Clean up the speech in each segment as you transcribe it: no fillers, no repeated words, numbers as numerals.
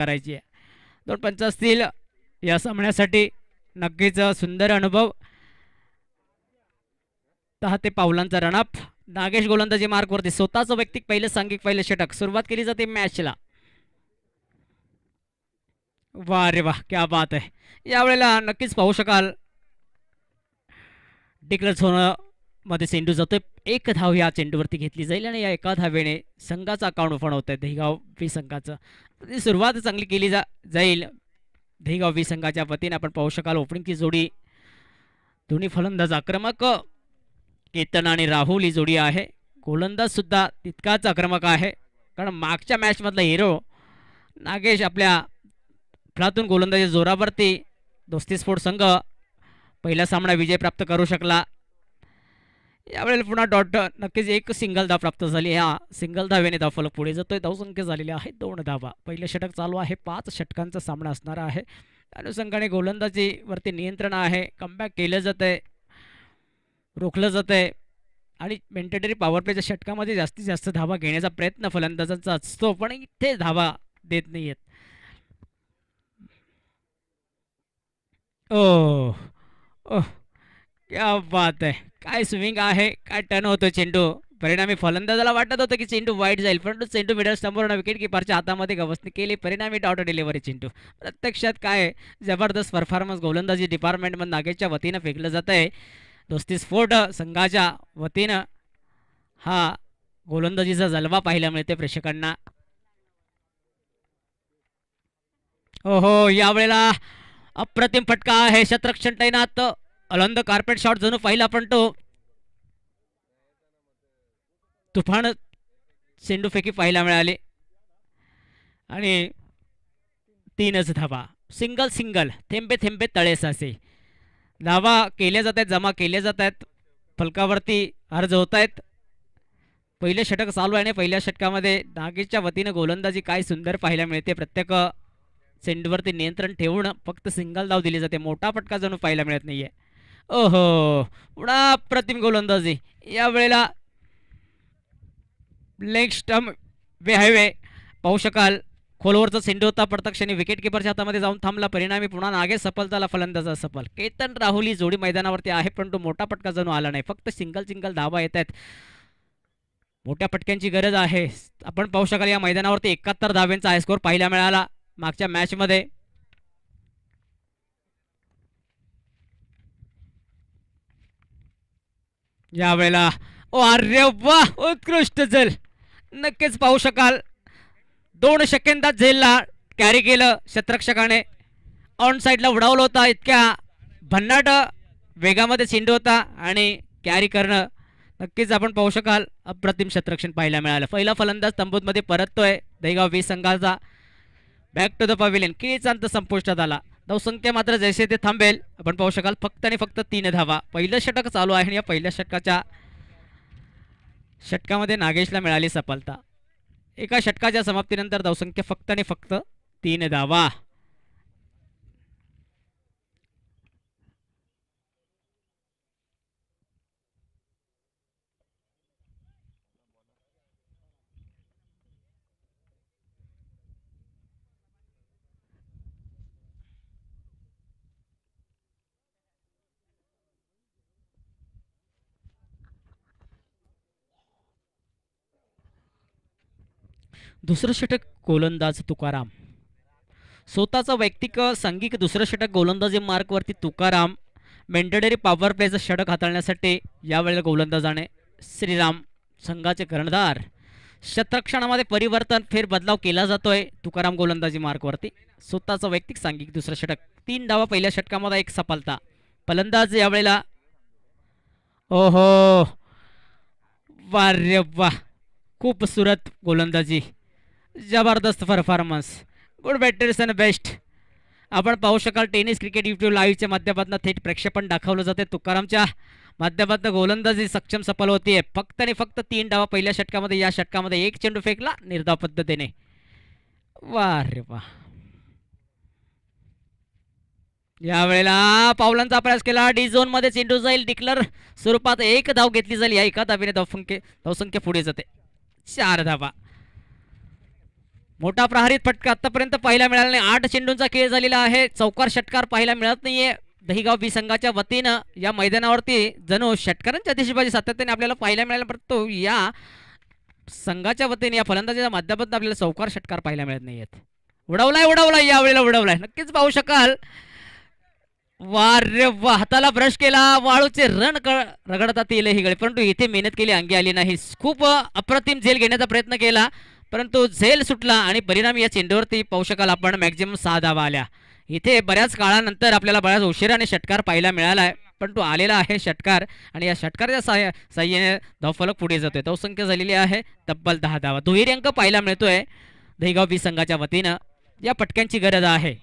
करायची आहे. 2 पंच असतील या सामन्यासाठी. नक्कीच सुंदर अनुभव. 10 ते पावलांचा रनअप. नागेश गोलंदाजी मार्कवरती स्वतःचं वैयक्तिक पहिलं सांघिक पहिलं षटक. सुरुवात केली जाते मॅचला. वा रे वा, क्या बात आहे. यावेळेला नक्कीच पाहू शकाल डिक्लेअर होणं मध्ये चेंडू जातोय. 1 धाव या चेंडूवरती घेतली जाईल आणि या एका धावेने संघाचा अकाउंट ओपन होत आहे दहिगाव वी संघाचं. सुरुवात चांगली केली जाईल दहिगाव वी संघाच्या वतीने. आपण पाहू शकाल ओपनिंगची जोडी दोन्ही फलंदाज आक्रमक. केतन आणि राहुल ही जोडी आहे. गोलंदाज सुद्धा तितकाच आक्रमक आहे, कारण मागच्या मॅच मधला हिरो नागेश आपल्या फलातून गोलंदाजी जोरावरती दोस्ती स्पोर्ट संघ पहिला सामना विजय प्राप्त करू शकला. यावेळेला पुन्हा डॉट नक्कीच एक सिंगल धाव प्राप्त झाली. ह्या सिंगल धावेने धावफलक पुढे जातोय. धावसंख्या झालेली आहे 2 धावा. पहिलं षटक चालू आहे. 5 षटकांचा सामना असणार आहे. अनुषंगाने गोलंदाजीवरती नियंत्रण आहे. कमबॅक केलं जात आहे, रोखलं जात आहे आणि मेंटेटरी पॉवर प्लेच्या षटकामध्ये जास्तीत जास्त धावा घेण्याचा प्रयत्न फलंदाजांचा असतो, पण इथे धावा देत नाही आहेत. ओह ओह, क्या बात आहे. काय स्विंग आहे, काय टर्न होतो चेंडू. परिणामी फलंदाजाला वाटत होतं की चेंडू वाईट जाईल, परंतु चेंडू मिडल स्टंपवरून विकेट किपरच्या हातामध्ये गवसणी केली. परिणामी डॉट डिलिव्हरी चेंडू. प्रत्यक्षात काय जबरदस्त परफॉर्मन्स गोलंदाजी डिपार्टमेंटमध्ये नागेशच्या वतीनं फेकलं जात आहे. दोस्ती स्फोट संघाच्या वतीनं हा गोलंदाजीचा जलवा पाहायला मिळते प्रेक्षकांना. ओहो, यावेळेला अप्रतिम फटका आहे. शतरक्षण तैनात. अलंद कार्पेट शॉट जणू पाहिला, पण तो तुफान चेंडू फेकी पाहायला मिळाले आणि 3च धावा. सिंगल सिंगल, थेंबे थेंबे तळे साचे. धावा केल्या जात आहेत, जमा केल्या जात आहेत, फलकावरती अर्ज होत आहेत. पहिलं षटक चालू आहे आणि पहिल्या षटकामध्ये नागेशच्या वतीनं गोलंदाजी काय सुंदर पाहायला मिळते. प्रत्येक चेंडूवरती नियंत्रण ठेवून फक्त सिंगल धाव दिली जाते. मोठा फटका जणू पाहायला मिळत नाहीये. ओहो, पुन्हा अप्रतिम गोलंदाजी. यावेळेला लेग स्टंप वे हायवे पाहू शकाल. खोलवरचा चेंडू होता, प्रत्यक्षाने विकेट किपरच्या हातामध्ये जाऊन थांबला. परिणामी पुन्हा नागेश सफल झाला, फलंदाजा सफल. केतन राहुल ही जोडी मैदानावरती आहे, पण तो मोठा फटका जणू आला नाही. फक्त सिंगल सिंगल धावा येत आहेत. मोठ्या फटक्यांची गरज आहे. आपण पाहू शकाल या मैदानावरती 71 धाव्यांचा हाय स्कोर पाहायला मिळाला मागच्या मॅच मध्ये. यावेळेला ओ अरे वा, उत्कृष्ट झेल. नक्कीच पाहू शकाल 2 सेकंदात झेलला कॅरी केलं शतरक्षकाने. ऑन साईडला उडावलं होता. इतक्या भन्नाट वेगामध्ये चेंडू होता आणि कॅरी करणं नक्कीच आपण पाहू शकाल अप्रतिम शतरक्षण पाहायला मिळालं. पहिला फलंदाज तंबूतमध्ये परततोय दहिगाव वी संघाचा. Back to the pavilion. किळीचा अंत संपुष्टात आला. धावसंख्या मात्र जैसे ते थांबेल. आपण पाहू शकाल फक्त आणि फक्त 3 धावा. पहिलं षटक चालू आहे आणि या पहिल्या षटकामध्ये नागेशला मिळाली सफलता. एका षटकाच्या समाप्तीनंतर धावसंख्या फक्त आणि फक्त 3 धावा. दुसरं षटक गोलंदाज तुकाराम. स्वतःचा वैयक्तिक सांघिक दुसरं षटक गोलंदाजी मार्कवरती तुकाराम. मेंटेटरी पॉवर प्लेचं षटक हाताळण्यासाठी यावेळेला गोलंदाजाने श्रीराम संघाचे कर्णधार. शतरक्षणामध्ये परिवर्तन फेरबदलाव केला जातोय तुकाराम गोलंदाजी मार्कवरती. स्वतःचं वैयक्तिक सांघिक दुसरं षटक. 3 धावा पहिल्या षटकामध्ये, 1 सफलता. फलंदाज यावेळेला ओहो, वा रे वा, खूपसूरत गोलंदाजी, जबरदस्त performance. Good batters and best. आपण पाहू शकाल टेनिस क्रिकेट यूट्यूब लाईव्हच्या माध्यमातून थेट प्रक्षेपण दाखवलं जाते. तुकारामच्या माध्यमातून गोलंदाजी सक्षम सफल होतीये. फक्त आणि फक्त 3 धावा पहिल्या षटकामध्ये. या षटकामध्ये 1 चेंडू फेकला निर्धाव पद्धतीने. वा रे वा. यावेळेला पावलांचा प्रयास केला. डी झोन मध्ये चेंडू जाईल. डिक्लर स्वरूपात 1 धाव घेतली जाईल. या एका धावेने धावसंख्या पुढे जाते. 4 धावा. मोठा प्रहारित फटका आतापर्यंत पाहायला मिळाला नाही. 8 चेंडूंचा खेळ झालेला आहे. चौकार षटकार पाहायला मिळत नाहीये दहिगाव बी संघाच्या वतीनं. या मैदानावरती जणू षटकारांच्या दिशेबाजी सातत्याने आपल्याला पाहायला मिळाला, परंतु या संघाच्या वतीने या फलंदाजीच्या माध्यमातून आपल्याला चौकार षटकार पाहायला मिळत नाहीयेत. उडवलाय यावेळेला उडवलाय, नक्कीच पाहू शकाल. वा रे वा, हाताला ब्रश केला, वाळूचे रगडतात येईल ही गळे, परंतु इथे मेहनत केली, अंगी आली नाही. खूप अप्रतिम झेल घेण्याचा प्रयत्न केला, परंतु झेल सुटला आणि परिणामी या चेंडूवरती पाहू शकाल आपण मॅक्झिमम 6 धावा आल्या. इथे बऱ्याच काळानंतर आपल्याला बऱ्याच उशिराने षटकार पाहायला मिळाला आहे, परंतु आलेला आहे षटकार आणि या षटकाराच्या साह्याने धावफलक पुढे जातोय. धावसंख्या झालेली आहे तब्बल 10 धावा. दुहेरी अंक पाहायला मिळतोय दहिगाव बी संघाच्या वतीनं. या पटक्यांची गरज आहे.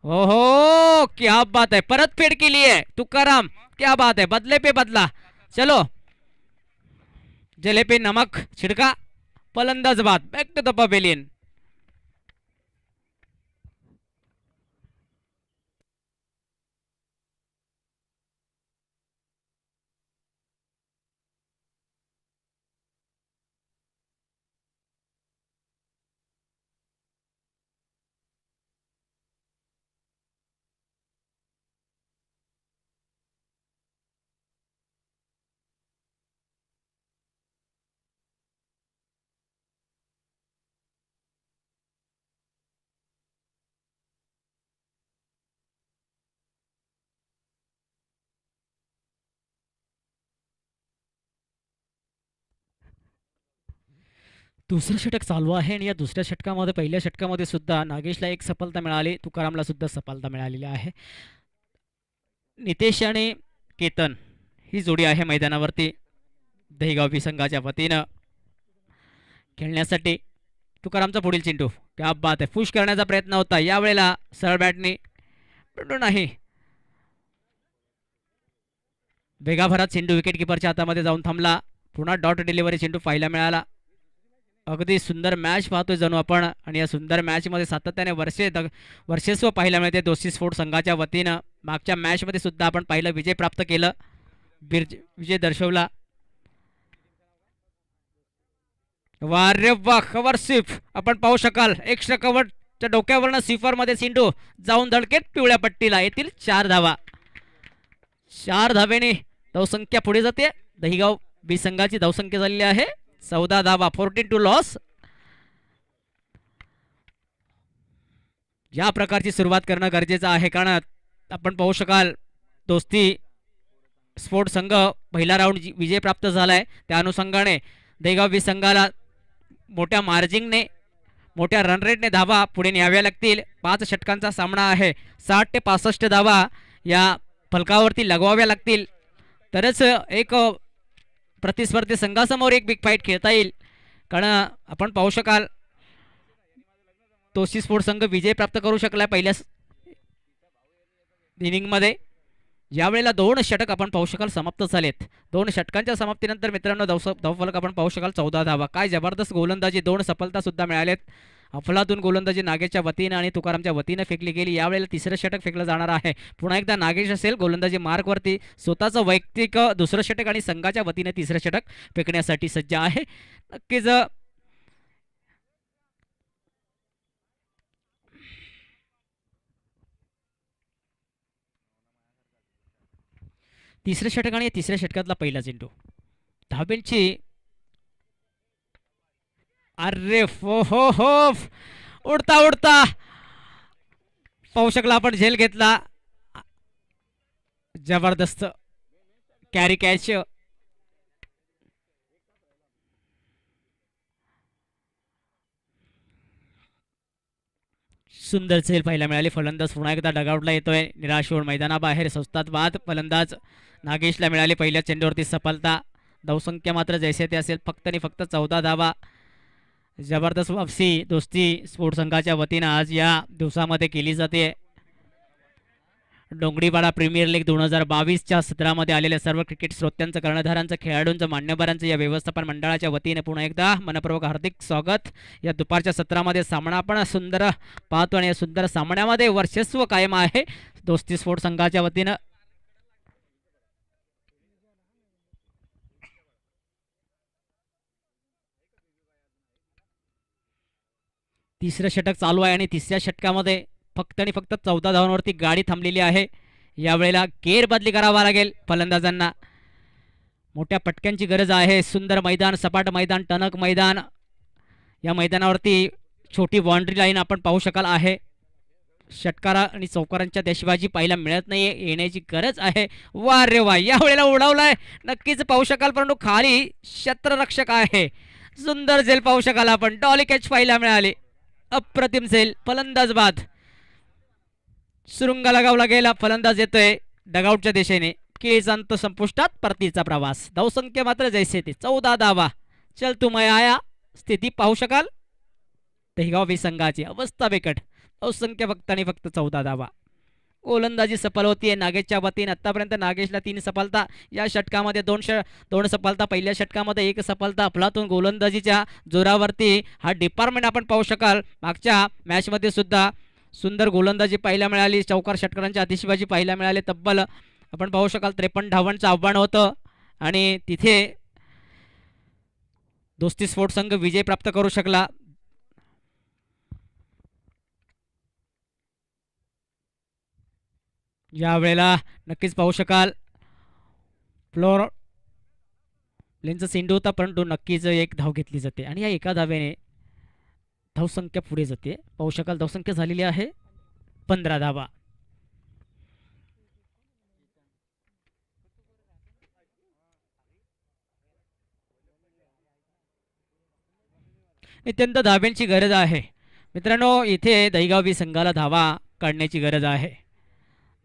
हो हो, क्या बात है, परतफेड केली आहे तुकाराम, क्या बात है, बदले पे बदला. चलो, जले पे नमक छिड़का, फलंदाज बाद, बैक टू द पवेलियन. दुसरं षटक चालू आहे आणि या दुसऱ्या षटकामध्ये पहिल्या षटकामध्ये सुद्धा नागेशला एक सफलता मिळाली, तुकारामला सुद्धा सफलता मिळालेली आहे. नितेश आणि केतन ही जोडी आहे मैदानावरती दहिगाव बी संघाच्या वतीनं खेळण्यासाठी. तुकारामचा पुढील चेंडू, क्या बात आहे, पुश करण्याचा प्रयत्न होता यावेळेला सरळ बॅटने, पण नाही. वेगाभरात चेंडू विकेट किपरच्या हातामध्ये जाऊन थांबला. पुन्हा डॉट डिलिव्हरी चेंडू पाहायला मिळाला. अगदी सुंदर मॅच पाहतोय जणू आपण आणि या सुंदर मॅचमध्ये सातत्याने वर्चस्व पाहायला मिळते दोस्ती स्पोर्ट्स संघाच्या वतीनं. मागच्या मॅचमध्ये सुद्धा आपण पाहिलं, विजय प्राप्त केलं, विजय दर्शवला. वा रे वा, कव्हर स्वीप आपण पाहू शकाल. एक्स्ट्रा कव्हरच्या डोक्यावरनं स्वीपरमध्ये चेंडू जाऊन धडकेत पिवळ्या पट्टीला. येतील 4 धावा. 4 धावेने धावसंख्या पुढे जाते. दहिगाव बी संघाची धावसंख्या झालेली आहे 14 धावा, 14 टू लॉस. या प्रकारची सुरुवात करणं गरजेचं आहे, कारण आपण पाहू शकाल दोस्ती स्पोर्ट संघ पहिला राऊंड विजय प्राप्त झालाय. त्या अनुषंगाने दहिगाव बी संघाला मोठ्या मार्जिंगने, मोठ्या रन रेटने धावा पुढे न्याव्या लागतील. 5 षटकांचा सामना आहे. 60 ते 65 धावा या फलकावरती लगवाव्या लागतील, तरच एक प्रतिस्पर्धी संघासमोर एक बिग फाईट खेळता येईल. कारण आपण पाहू शकाल तोसी स्पोर्ट संघ विजय प्राप्त करू शकला पहिल्या इनिंगमध्ये. यावेळेला 2 षटक आपण पाहू शकाल समाप्त झालेत. 2 षटकांच्या समाप्तीनंतर मित्रांनो धावफलक आपण पाहू शकाल 14 धावा. काय जबरदस्त गोलंदाजी, 2 सफलता सुद्धा मिळाल्यात. अफलातून गोलंदाजी नागेशच्या वतीनं आणि तुकारामच्या वतीनं फेकली गेली. यावेळेला तिसरं षटक फेकलं जाणार आहे. पुन्हा एकदा नागेश असेल गोलंदाजी मार्कवरती, स्वतःचं वैयक्तिक दुसरं षटक आणि संघाच्या वतीने तिसरं षटक फेकण्यासाठी सज्ज आहे. नक्कीच तिसऱ्या षटक आणि तिसऱ्या षटकातला पहिला चेंडू, धाब्यांची, अरे हो हो हो, उडता उडता पाहू शकला आपण, झेल घेतला, जबरदस्त कॅरी कॅच. सुंदर झेल पाहायला मिळाली. फलंदाज पुन्हा एकदा डगआउटला येतोय, निराश होऊन मैदानाबाहेर. स्वस्तात बाद फलंदाज नागेशला मिळाली पहिल्या चेंडूवरती सफलता. धावसंख्या मात्र जैसे ते असेल, फक्त आणि फक्त 14 धावा. जबरदस्त वापसी दोस्ती स्पोर्ट्स संघाच्या वतीनं आज या दिवसामध्ये केली जाते. डोंगरीपाडा प्रीमियर लीग 2022च्या सत्रामध्ये आलेल्या सर्व क्रिकेट श्रोत्यांचं, कर्णधारांचं, खेळाडूंचं, मान्यवरांचं या व्यवस्थापन मंडळाच्या वतीने पुन्हा एकदा मनपूर्वक हार्दिक स्वागत. या दुपारच्या सत्रामध्ये सामना पण सुंदर पाहतो आणि या सुंदर सामन्यामध्ये वर्चस्व कायम आहे दोस्ती स्पोर्ट्स संघाच्या वतीनं. तिसरं षटक चालू आहे आणि तिसऱ्या षटकामध्ये फक्त आणि फक्त 14 धावांवरती गाडी थांबलेली आहे. यावेळेला गेर बदली करावा लागेल फलंदाजांना. मोठ्या पटक्यांची गरज आहे. सुंदर मैदान, सपाट मैदान, टणक मैदान. या मैदानावरती छोटी बाउंड्री लाईन आपण पाहू शकाल आहे. षटकारा आणि चौकारांच्या त्याशिवाय पाहायला मिळत नाही, येण्याची गरज आहे. वा रे वा, यावेळेला उडवलाय नक्कीच पाहू शकाल, परंतु खाली क्षेत्ररक्षक आहे. सुंदर झेल पाहू शकाल आपण. डॉली कॅच पाहायला मिळाले. अप्रतिम झेल. फलंदाज बाद. सुरुंग लगावला गेला. फलंदाज येतोय डगआउटच्या दिशेने. केळीचा अंत संपुष्टात. परतीचा प्रवास. धावसंख्या मात्र जैसे ते 14 धावा. चल तू मैं आया. स्थिती पाहू शकाल दहिगाव संघाची. अवस्था बिकट. धावसंख्या फक्त आणि फक्त 14 धावा. गोलंदाजी सफल होतीये नागेशच्या वतीने. आतापर्यंत नागेशला 3 सफलता. या षटकामध्ये 2 सफलता. पहिल्या षटकामध्ये 1 सफलता. अफलातून गोलंदाजीच्या जोरावरती हा डिपार्टमेंट आपण पाहू शकाल. मागच्या मॅचमध्ये सुद्धा सुंदर गोलंदाजी पाहायला मिळाली. चौकार षटकारांची आतिषबाजी पाहायला मिळाली. तब्बल आपण पाहू शकाल 53 धावांचं आव्हान होतं आणि तिथे दोस्ती स्पोर्ट संघ विजय प्राप्त करू शकला. यावेळेला नक्कीच पाहू शकाल फ्लोर लेनचा सिंडू होता, परंतु नक्कीच 1 धाव घेतली जाते आणि या एका धावेने धावसंख्या पुढे जाते. पाहू शकाल धावसंख्या झालेली आहे 15 धावा. अत्यंत धाब्यांची गरज आहे मित्रांनो. इथे दहिगावी संघाला धावा काढण्याची गरज आहे.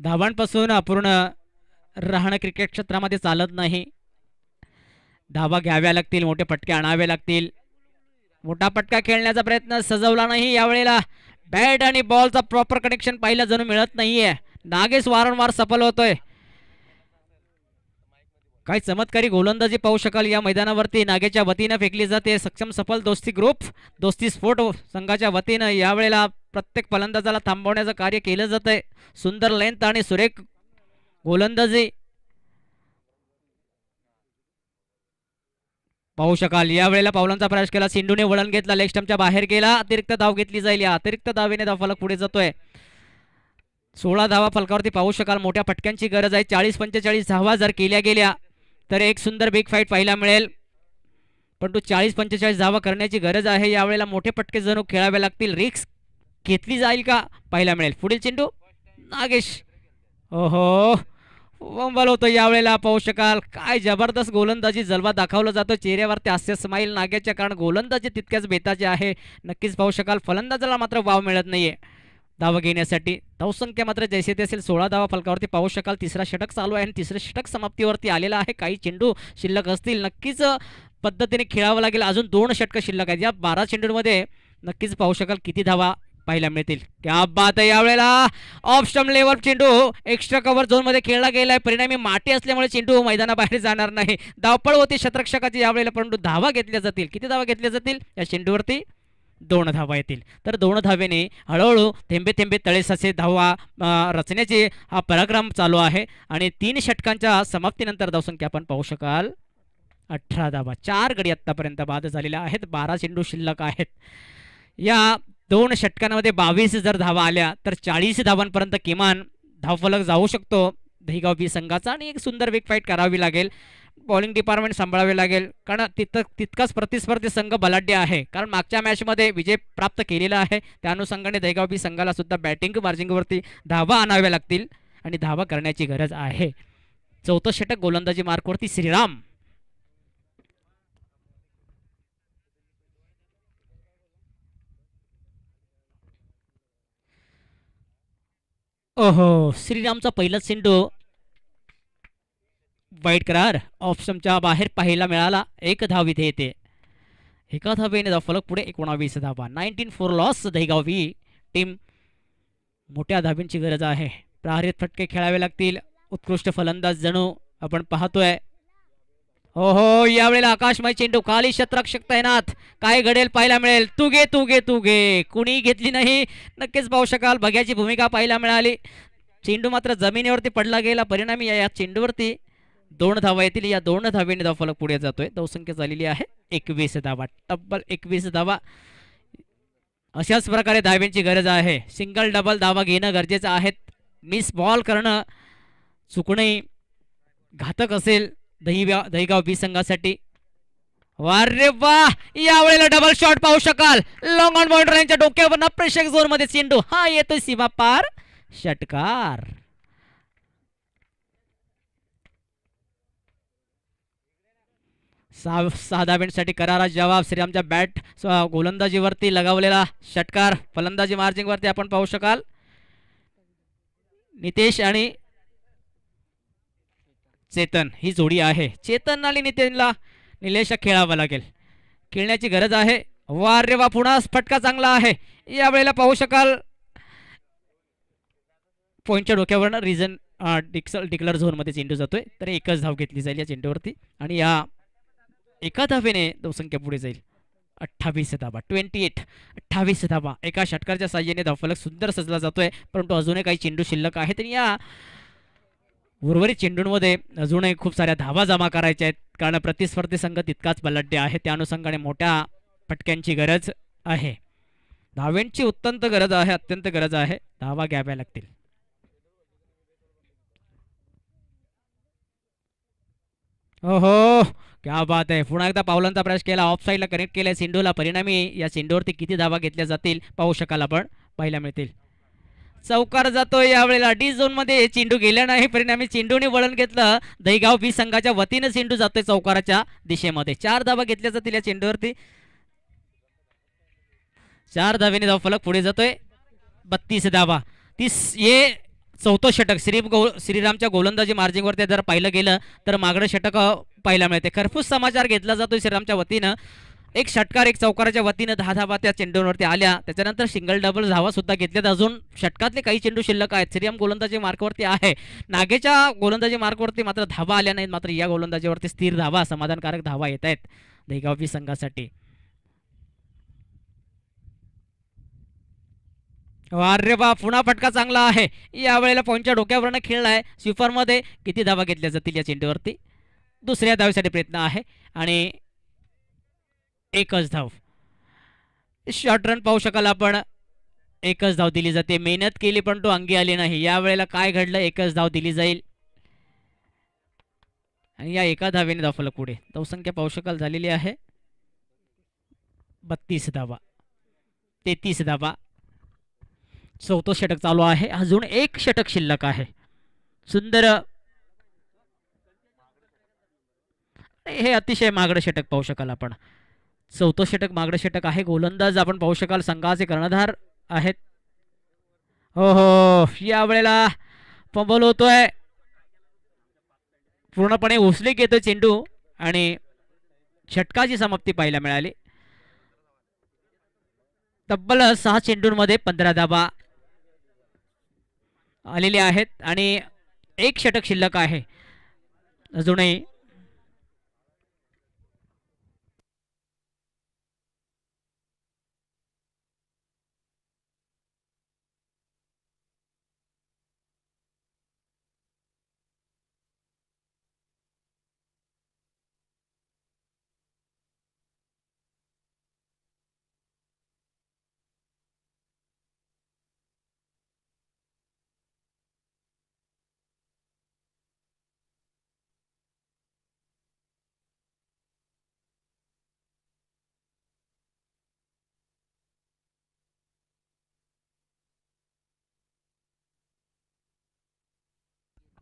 धावांपासून अपूर्ण राहणं क्रिकेट क्षेत्रामध्ये चालत नाही. धावा घ्याव्या लागतील. मोठे फटके आणावे लागतील. मोठा फटका खेळण्याचा प्रयत्न सजवला नाही. यावेळेला बॅट आणि बॉलचा प्रॉपर कनेक्शन पाहायला जणू मिळत नाहीये. नागेश वारंवार सफल होतोय. काही चमत्कारी गोलंदाजी पाहू शकाल या मैदानावरती. नागेच्या वतीनं फेकली जाते. सक्षम सफल दोस्ती ग्रुप दोस्ती स्पोर्ट संघाच्या वतीनं यावेळेला प्रत्येक फलंदाजाला थांबवण्याचं कार्य केलं जात आहे. सुंदर लेंथ आणि सुरेख गोलंदाजी पाहू शकाल. यावेळेला पावलांचा प्रयास केला. सिंधूने वळण घेतला. लेग स्टंपच्या बाहेर गेला. अतिरिक्त धाव घेतली जाईल. या अतिरिक्त धावेने धावफलक पुढे जातोय. 16 धावा फलकावरती पाहू शकाल. मोठ्या फटक्यांची गरज आहे. 40-45 धावा जर केल्या गेल्या तर एक सुंदर बिग फाईट पाहायला मिळेल, परंतु 40-45 धावा करण्याची गरज आहे. यावेळेला मोठे फटके जणू खेळावे लागतील. रिक्स घेतली जाईल का पाहायला मिळेल. पुढील चेंडू नागेश. ओहो, वंबल होतो. यावेळेला पाहू शकाल काय जबरदस्त गोलंदाजी जलवा दाखवला जातो. चेहऱ्यावरती हास्य स्माईल नागेशच्या, कारण गोलंदाजी तितक्याच बेताची आहे. नक्कीच पाहू शकाल फलंदाजाला मात्र वाव मिळत नाहीये धावा घेण्यासाठी. धावसंख्या मात्र जैसे ते असेल. 16 धावा फलकावरती पाहू शकाल. तिसरा षटक चालू आहे आणि तिसरं षटक समाप्तीवरती आलेला आहे. काही चेंडू शिल्लक असतील. नक्कीच पद्धतीने खेळावं लागेल. अजून 2 षटकं शिल्लक आहेत. या 12 चेंडूंमध्ये नक्कीच पाहू शकाल किती धावा पाहायला मिळतील. क्या बात आहे. यावेळेला ऑफ स्टंप लेवल चेंडू एक्स्ट्रा कव्हर झोन मध्ये खेळला गेलाय. परिणामी माती असल्यामुळे चेंडू मैदानाबाहेर जाणार नाही. धावपळ होती क्षेत्ररक्षकाची यावेळेला, परंतु धावा घेतल्या जातील. किती धावा घेतल्या जातील या चेंडूवरती? 2 धावा येतील. तर 2 धावेने हळूहळू थेंबे थेंबे तळे साचे धावा रचण्याचे हा पराक्रम चालू आहे आणि 3 षटकांच्या समाप्तीनंतर धावसंख्या आपण पाहू शकाल 18 धावा. 4 गडी आतापर्यंत बाद झालेल्या आहेत. 12 चेंडू शिल्लक आहेत. या 2 षटकांमध्ये 22 जर धावा आल्या तर 40 धावांपर्यंत किमान धावफलक जाऊ शकतो दहिगाव बी संघाचा आणि एक सुंदर बिग फाईट करावी लागेल. बॉलिंग डिपार्टमेंट सांभाळावे लागेल, कारण तितकाच प्रतिस्पर्धी संघ बलाढ्य आहे. कारण मागच्या मॅचमध्ये विजय प्राप्त केलेला आहे. त्या अनुषंगाने दहिगाव बी संघाला सुद्धा बॅटिंग मार्जिंगवरती धावा आणाव्या लागतील आणि धावा करण्याची गरज आहे. 4थं षटक गोलंदाजी मार्कवरती श्रीराम. ओहो, श्रीरामचा पहिलाच चेंडू वाईट करार ऑप्शनच्या बाहेर पाहायला मिळाला. 1 धाव इथे येते. एका धावेने धावफलक पुढे 19 धावा. 19 लॉस दहिगावी टीम. मोठ्या धाब्यांची गरज आहे. प्रहारित फटके खेळावे लागतील. उत्कृष्ट फलंदाज जणू आपण पाहतोय. हो हो, यावेळेला आकाशमय चेंडू. खाली क्षेत्ररक्षक तैनात. काय घडेल पाहायला मिळेल. तू घे तू घे तू घे. कुणी घेतली नाही. नक्कीच पाहू शकाल भग्याची भूमिका पाहायला मिळाली. चेंडू मात्र जमिनीवरती पडला गेला. परिणामी या चेंडूवरती 2 धावा येतील. या 2 धावेने धावफलक पुढे जातोय. धावसंख्या झालेली आहे 21 धावा. तब्बल 21 धावा. अशाच प्रकारे धाव्यांची गरज आहे. सिंगल डबल धावा घेणं गरजेचं आहे. मिस बॉल करणं चुकणे घातक असेल दहीगाव बी संघासाठी. वारे वा, यावेळेला डबल शॉट पाहू शकाल. लॉंग ऑन बाउंड्री लाईनच्या डोक्यावर प्रेक्षक झोन मध्ये चेंडू हा येतोय सीमा पार, षटकार. सहा धाब्यांसाठी करारा जवाब. श्रीरामच्या बॅट गोलंदाजीवरती लगावलेला षटकार. फलंदाजी मार्जिंग वरती आपण पाहू शकाल. नितेश आणि चेतन ही जोडी आहे. चेतन आणि निलेश खेळावं लागेल, खेळण्याची गरज आहे. वार रे वा, पुन्हा फटका चांगला आहे. यावेळेला पाहू शकाल पॉईंटच्या डोक्यावरनं रिझन डिक्लर झोन मध्ये चेंडू जातोय. तर एकच धाव घेतली जाईल या चेंडूवरती आणि या एका धावेने धावसंख्या पुढे जाईल. 28 धावा, 28, 28 धावा. एका षटकारच्या साह्याने धावफलक सुंदर सजला जातोय, परंतु अजूनही काही चेंडू शिल्लक आहेत आणि या उर्वरित चेंडूंमध्ये अजूनही खूप साऱ्या धावा जमा करायच्या आहेत, कारण प्रतिस्पर्धी संघ तितकाच बलाढ्य आहे. त्या अनुषंगाने मोठ्या फटक्यांची गरज आहे, धाव्यांची अत्यंत गरज आहे, अत्यंत गरज आहे. धावा घ्याव्या लागतील. ओहो, क्या बात आहे. पुन्हा एकदा पावलांचा प्रयास केला, ऑफ साईडला कनेक्ट केलाय चेंडूला. परिणामी या चेंडूवरती किती धावा घेतल्या जातील पाहू शकाल आपण, पाहायला मिळतील. चौकार जातोय. यावेळेला डी झोन मध्ये चेंडू गेला नाही, परिणामी चेंडूने वळण घेतलं. दहीगाव बी संघाच्या वतीनं चेंडू जातोय चौकाराच्या दिशेमध्ये. 4 धावा घेतल्या जातील या चेंडूवरती. 4 धावेने धावफलक पुढे जातोय. 32 धावा. 30 ये चौथं षटक श्रीरामच्या गोलंदाजी मार्जिंगवरती जर पाहिलं गेलं तर मागडं षटक पाहायला मिळते. खरपूस समाचार घेतला जातोय श्रीरामच्या वतीनं. एक षटकार एक चौकाराच्या वतीनं 10 धावा त्या चेंडूवरती आल्या. त्याच्यानंतर सिंगल डबल धावा सुद्धा घेतल्यात. अजून षटकातले काही चेंडू शिल्लक आहेत. श्रीराम गोलंदाजी मार्कवरती आहे, नागेच्या गोलंदाजी मार्कवरती मात्र धावा आल्या नाहीत. मात्र या गोलंदाजीवरती स्थिर धावा, समाधानकारक धावा येत आहेत दहीगाव बी संघासाठी. अरे बा, पुन्हा फटका चांगला आहे. यावेळेला पॉईंटच्या डोक्यावरनं खेळलाय. स्वीपरमध्ये किती धावा घेतल्या जातील या चेंडूवरती. दुसऱ्या धावेसाठी प्रयत्न आहे आणि एकच धाव. शॉर्ट रन पाहू शकाल आपण. एकच धाव दिली जाते. मेहनत केली पण तो अंगी आली नाही. यावेळेला काय घडलं, एकच धाव दिली जाईल आणि या एका धावेने धावफलक पुढे. धावसंख्या पाहू शकाल झालेली आहे 32 धावा, 33 धावा. चौथं षटक चालू आहे. अजून एक षटक शिल्लक आहे. सुंदर हे अतिशय मागडं षटक पाहू शकाल आपण. चौथं षटक मागडं षटक आहे. गोलंदाज आपण पाहू शकाल संघाचे कर्णधार आहेत. हो हो, यावेळेला फंबल होतोय. पूर्णपणे उचलीक येतोय चेंडू आणि षटकाची समाप्ती पाहायला मिळाली. तब्बल 6 चेंडूंमध्ये 15 धावा आलेले आहेत आणि एक षटक शिल्लक आहे अजूनही.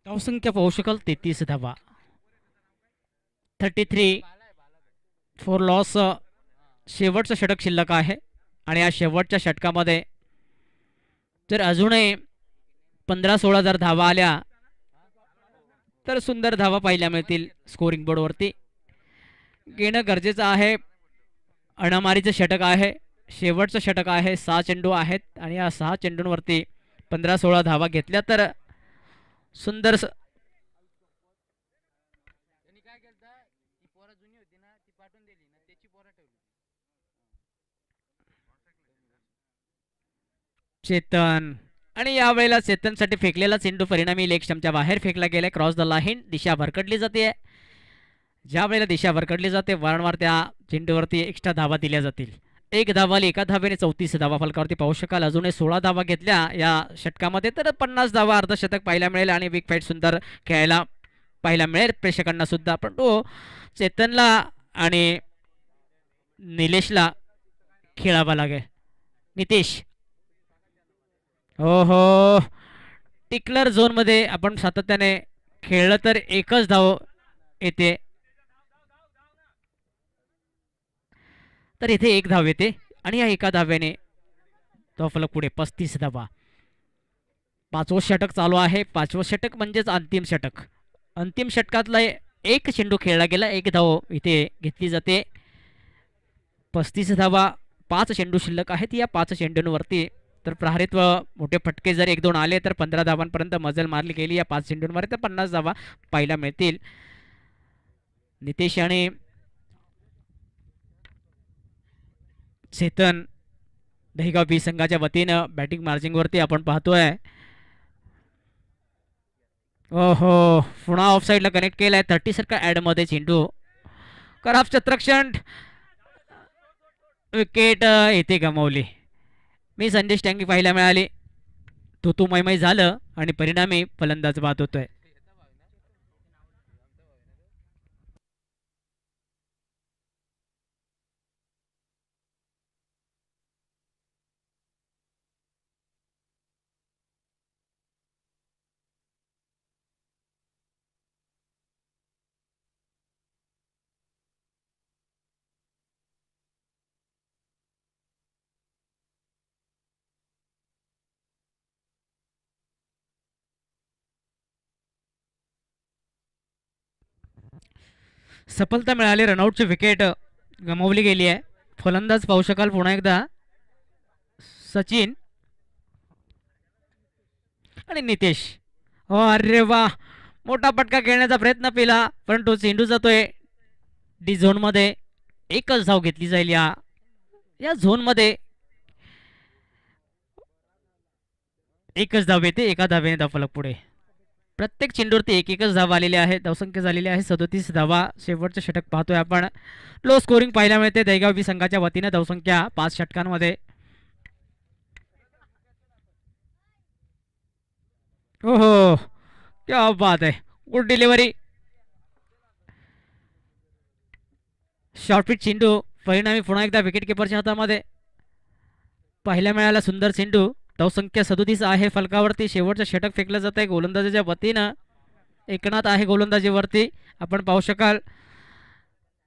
धावसंख्या पाहू शकाल 33 धावा, 33 फॉर लॉस. शेवटचं षटक शिल्लक आहे आणि या शेवटच्या षटकामध्ये जर अजूनही 15-16 जर धावा आल्या तर सुंदर धावा पाहायला मिळतील स्कोरिंग बोर्डवरती. घेणं गरजेचं आहे. अणामारीचं षटक आहे, शेवटचं षटक आहे. 6 चेंडू आहेत आणि या 6 चेंडूंवरती 15-16 धावा घेतल्या तर सुंदर. चेतन आणि यावेळेला चेतनसाठी फेकलेला चेंडू परिणामी लेग स्टंपच्या बाहेर फेकला गेलाय. Cross the line. दिशा भरकटली जाते. ज्या वेळेला दिशा भरकटली जाते वारंवार त्या चेंडूवरती एक्स्ट्रा धावा दिल्या जातील. एक धावा आली, एका धावेने 34 धावा फलकावरती पाहू शकाल. अजूनही 16 धावा घेतल्या या षटकामध्ये तर 50 धावा अर्धशतक पाहायला मिळेल आणि बिग फाईट सुंदर खेळायला पाहायला मिळेल प्रेक्षकांना सुद्धा. पण तो चेतनला आणि निलेशला खेळावा लागेल. नितेश, हो हो, टिकलर झोनमध्ये आपण सातत्याने खेळलं तर एकच धाव येते, तर इथे एक धाव येते आणि या एका धाव्याने तो फलक पुढे 35 धावा. पाचवं षटक चालू आहे. पाचवं षटक म्हणजेच अंतिम षटक. अंतिम षटकातला एक चेंडू खेळला गेला, एक धाव इथे घेतली जाते. 35 धावा, 5 चेंडू शिल्लक आहेत. या 5 चेंडूंवरती तर प्रहारित्व मोठे फटके जर 1-2 आले तर 15 धावांपर्यंत मजल मारली गेली या 5 चेंडूंवर तर 50 धावा पाहायला मिळतील. नितेश आणि चेतन दहिगाव बी संघाच्या वतीनं बॅटिंग मार्जिंगवरती आपण पाहतोय. ओहो, पुन्हा ऑफ साईडला कनेक्ट केलाय. 30 सारखा ॲडमध्ये चेंडू कराफ क्षेत्ररक्षण, विकेट येथे गमावली. मी संदेश टँकी पाहायला मिळाली. तू मैमय झालं आणि परिणामी फलंदाज बाद होतोय. सफलता मिळाली. रनआउटची विकेट गमावली गेली आहे. फलंदाज पाहू शकाल पुन्हा एकदा सचिन आणि नितेश. हो, अरे वा, मोठा पटका खेळण्याचा प्रयत्न केला पण तो चेंडू जातोय डी झोनमध्ये. एकच धाव घेतली जाईल या या झोनमध्ये. एकच धाव येते, एका धावेने धाव फलक पुढे. प्रत्येक चेंडूवरती एक एकच धाव आलेली आहे. धावसंख्या झालेली आहे 37 धावा. शेवटचं षटक पाहतोय आपण. लो स्कोरिंग पाहायला मिळते दहीगाव बी संघाच्या वतीनं. धावसंख्या 5 षटकांमध्ये. ओहो, क्या बात आहे, गुड डिलिव्हरी. शॉर्टपिच चेंडू परिणामी पुन्हा एकदा विकेट किपरच्या हातामध्ये पाहायला मिळाला. सुंदर चेंडू. धावसंख्या 37 आहे फलकावरती. शेवटचं षटक फेकलं जात आहे गोलंदाजाच्या वतीनं. एकनाथ आहे गोलंदाजीवरती. आपण पाहू शकाल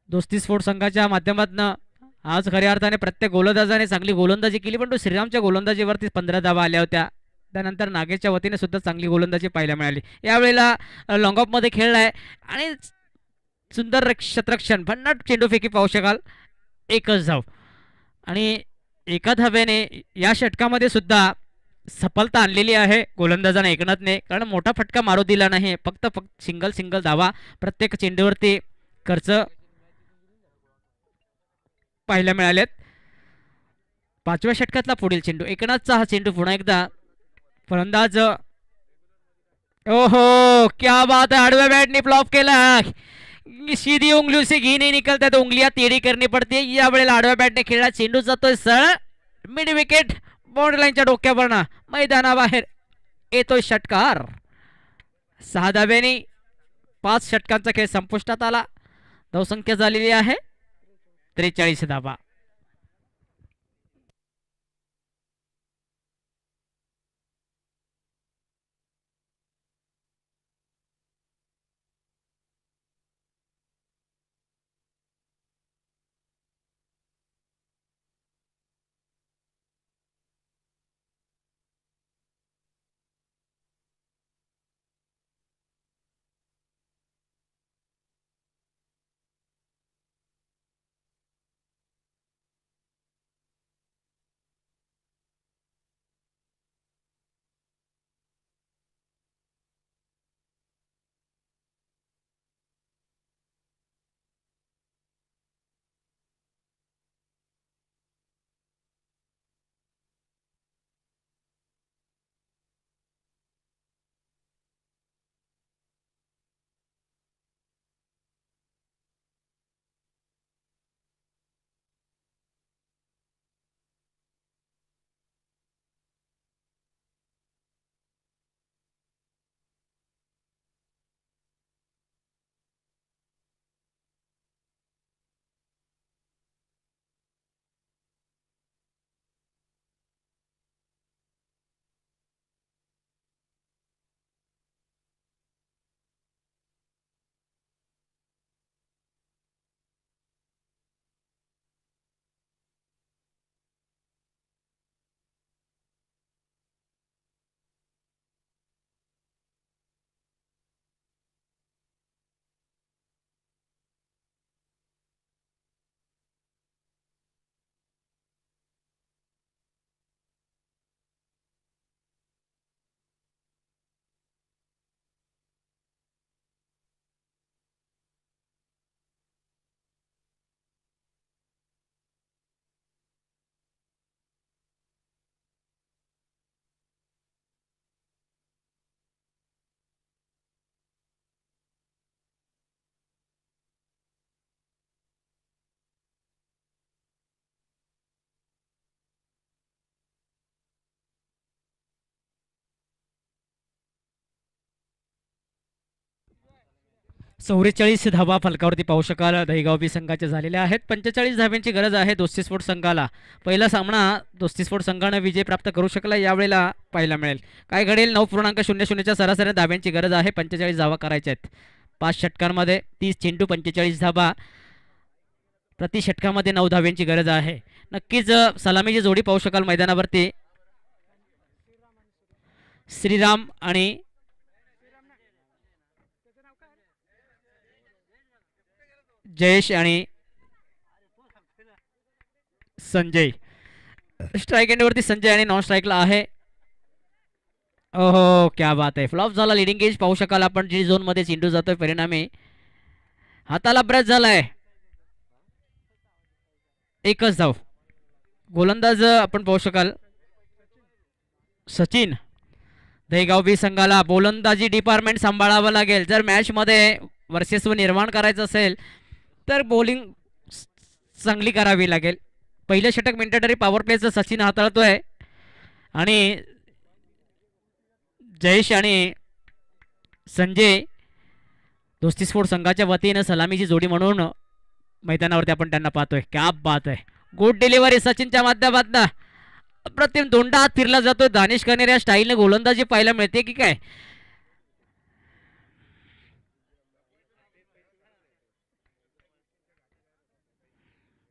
दोस्ती स्पोर्ट संघाच्या माध्यमातून आज खऱ्या अर्थाने प्रत्येक गोलंदाजाने चांगली गोलंदाजी केली पण तो श्रीरामच्या गोलंदाजीवरती 15 धावा आल्या होत्या. त्यानंतर नागेशच्या वतीने सुद्धा चांगली गोलंदाजी पाहायला मिळाली. यावेळेला लॉंग ऑफमध्ये खेळलाय आणि सुंदर क्षेत्ररक्षण, भन्नाट चेंडूफेकी पाहू शकाल. एकच धाव आणि एका धाव्याने या षटकामध्ये सुद्धा सफलता आणलेली आहे गोलंदाजाने एकनाथने. कारण मोठा फटका मारू दिला नाही. फक्त सिंगल सिंगल धावा प्रत्येक चेंडूवरती खर्च पाहायला मिळालेत. पाचव्या षटकातला पुढील चेंडू, एकनाथचा हा चेंडू पुन्हा एकदा फलंदाज. ओहो, क्या बात है, आडव्या बॅटने फ्लॉप केला. सीधी उंगली से घी नहीं निकलता तो उंगलियां टेढ़ी करनी पडते. या वेळेला आडव्या बॅटने खेळला. चेंडू जातोय सरळ मिड विकेट बाउंड्री लाईनच्या डोक्यावरनं मैदानाबाहेर येतोय षटकार. 6 धाब्यांनी 5 षटकांचा खेळ संपुष्टात आला. धावसंख्या झालेली आहे 43 धावा. 44 धावा फलकावरती पाहू शकाल दहीगाव बी संघाच्या झालेल्या आहेत. 45 धाब्यांची गरज आहे दोस्ती संघाला. पहिला सामना दोस्ती संघानं विजय प्राप्त करू शकला यावेळेला पाहायला मिळेल. काय घडेल? 9.00च्या सरासरी धाब्यांची गरज आहे. 45 धावा करायच्या आहेत 5 षटकांमध्ये. 30 चेंडू 45 धाबा प्रति षटकामध्ये 9 धाब्यांची गरज आहे. नक्कीच सलामीची जोडी पाहू शकाल मैदानावरती. श्रीराम आणि जयेश आणि संजय. स्ट्राईक एंडवरती संजय आणि नॉन स्ट्राईकला आहे. ओहो क्या बात आहे. फ्लॉप झाला. लिडिंग गेज पाहू शकाल आपण. जी झोनमध्ये चेंडू जातोय परिणामी हाताला ब्रश झालाय. एकच धाव. गोलंदाज आपण पाहू शकाल सचिन. दहीगाव बी संघाला गोलंदाजी डिपार्टमेंट सांभाळावं लागेल. जर मॅचमध्ये वर्चस्व निर्माण करायचं असेल तर बॉलिंग चांगली करावी लागेल. पहिलं षटक मिनिटरी पॉवर प्लेचं सचिन हाताळतोय आणि जयेश आणि संजय दोस्ती संघाच्या वतीनं सलामीची जोडी म्हणून मैदानावरती आपण त्यांना पाहतोय. क्या बात आहे. गुड डिलिव्हरी सचिनच्या माध्यमातून. अप्रतिम दोंडा हात फिरला जातोय. दानिश कनेर या स्टाईलने गोलंदाजी पाहायला मिळते की काय?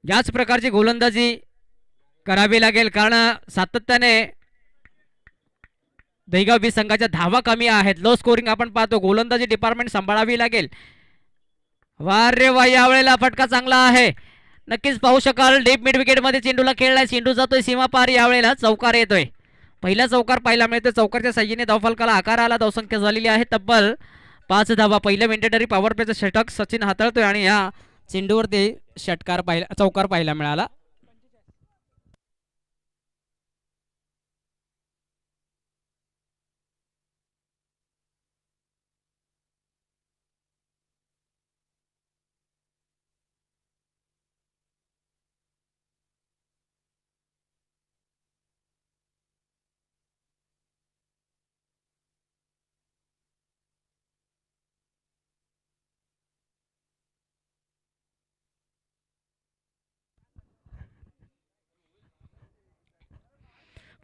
याच प्रकारची गोलंदाजी करावी लागेल कारण सातत्याने दहीगाव बी संघाच्या धावा कमी आहेत. लो स्कोरिंग आपण पाहतो. गोलंदाजी डिपार्टमेंट सांभाळावी लागेल. वा रे वा. यावेळेला फटका चांगला आहे. नक्कीच पाहू शकाल डीप मिड विकेटमध्ये चेंडूला खेळलाय. चेंडू जातोय सीमा पार. यावेळेला चौकार येतोय. पहिला चौकार पाहायला मिळतोय. चौकारच्या साह्याने धावफलकाला आकार आला. धावसंख्या झालेली आहे तब्बल 5 धावा. पहिलं मिनिटरी पॉवर प्लेचं षटक सचिन हाताळतोय आणि या चेंडूवरती चौकार पाहायला मिळाला.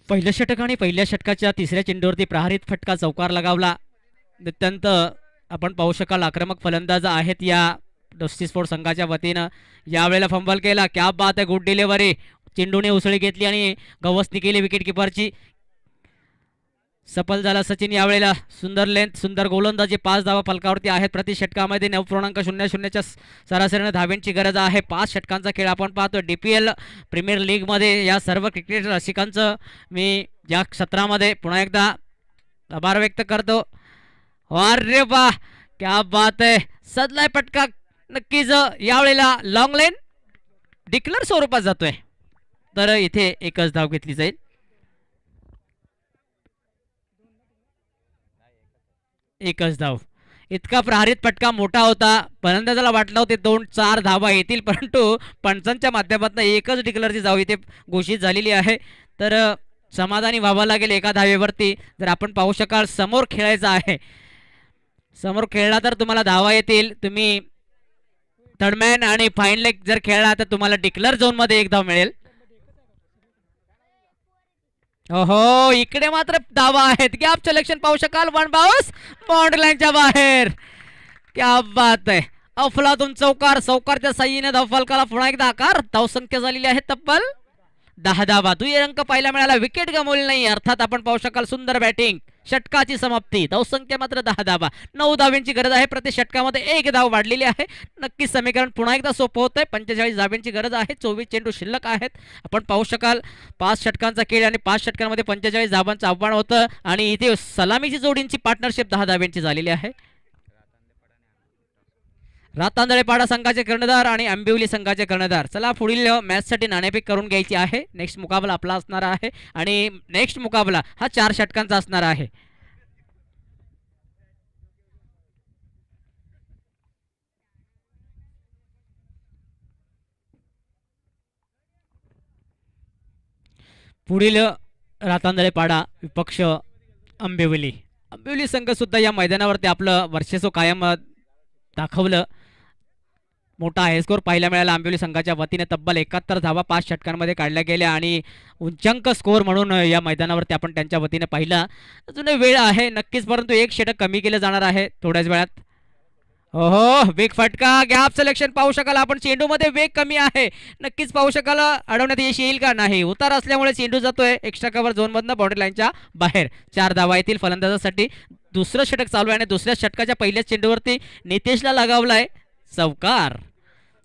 पहिलं षटक आणि पहिल्या षटकाच्या तिसऱ्या चेंडूवरती प्रहारित फटका चौकार लगावला. अत्यंत आपण पाहू शकाल आक्रमक फलंदाज आहेत या दोस्ती संघाच्या वतीनं. यावेळेला फंबल केला. क्या बात आहे. Good delivery. चेंडूने उसळी घेतली आणि गवसनी केली विकेट किपरची. सफल झाला सचिन यावेळेला. सुंदर लेंथ सुंदर गोलंदाजी. 5 धावा फलकावरती आहेत प्रति षटकामध्ये. 9.00च्या सरासरीने धाब्यांची गरज आहे. 5 षटकांचा खेळ आपण पाहतो. DPL प्रीमियर लीगमध्ये या सर्व क्रिकेट रसिकांचं मी या सत्रामध्ये पुन्हा एकदा आभार व्यक्त करतो. अरे वा क्या बात आहे. सदलाय पटका. नक्कीच यावेळेला लॉंग लेन डिक्लर स्वरूपात जातोय तर इथे एकच धाव घेतली जाईल. एकच धाव. इतका प्रहारित फटका मोठा होता. फलंदाजाला वाटलं होते 2-4 धावा येतील परंतु पंचांच्या माध्यमातून एकच डिक्लरची धाव इथे घोषित झालेली आहे. तर समाधानी व्हावं लागेल एका धावेवरती. जर आपण पाहू शकाल समोर खेळायचं आहे. समोर खेळला तर तुम्हाला धावा येतील. तुम्ही थर्डमॅन आणि फाईन लेग जर खेळला तर तुम्हाला डिक्लर झोनमध्ये एक धाव मिळेल. हो इकडे मात्र धावा आहेत. गॅप सिलेक्शन पाहू शकाल. वन बाउन्स बाउंड्री लाईनच्या बाहेर. क्या बात आहे. अफलातून चौकार. चौकारच्या साह्याने धावफलकाला पुन्हा एकदा आकार. धावसंख्या झालेली आहे तब्बल 10 धावा. 2 अंक पाहायला मिळाला. विकेट गमवली नाही. अर्थात आपण पाहू शकाल सुंदर बॅटिंग. षटकाची समाप्ती. धावसंख्या मात्र 10 धावा. 9 धाव्यांची गरज आहे. प्रति षटकामध्ये 1 धाव वाढलेली आहे. नक्कीच समीकरण पुन्हा एकदा सोपं होतंय. 45 धाव्यांची गरज आहे. 24 चेंडू शिल्लक आहेत. आपण पाहू शकाल 5 षटकांचा खेळ आणि 5 षटकांमध्ये 45 धावांचं आव्हान होतं आणि इथे सलामीची जोडींची पार्टनरशिप 10 धाव्यांची झालेली आहे. रातांदळेपाडा संघाचे कर्णधार आणि आंबिवली संघाचे कर्णधार. चला पुढील मॅचसाठी नाणेफेक करून घ्यायची आहे. नेक्स्ट मुकाबला आपला असणार आहे आणि नेक्स्ट मुकाबला हा 4 षटकांचा असणार आहे. पुढील रातांदळेपाडा विपक्ष आंबिवली. आंबिवली संघ सुद्धा या मैदानावरती आपलं वर्चस्व कायम दाखवलं. मोठा हाय स्कोर पाहायला मिळाला आंबिवली संघाच्या वतीने. तब्बल 71 धावा 5 षटकांमध्ये काढल्या गेल्या आणि उच्चांक स्कोर म्हणून या मैदानावरती आपण त्यांच्या वतीने पाहिलं. अजूनही वेळ आहे नक्कीच, परंतु एक षटक कमी केलं जाणार आहे थोड्याच वेळात. हो वेग फटका, गॅप सिलेक्शन पाहू शकाल आपण. चेंडूमध्ये वेग कमी आहे, नक्कीच पाहू शकाल. अडवण्यात यश येईल का? नाही. उतार असल्यामुळे चेंडू जातोय एक्स्ट्रा कव्हर झोनमधनं बाउंड्री लाईनच्या बाहेर. 4 धावा येतील फलंदाजासाठी. दुसरं षटक चालू आहे आणि दुसऱ्या षटकाच्या पहिल्याच चेंडूवरती नितेशला लगावलाय चौकार.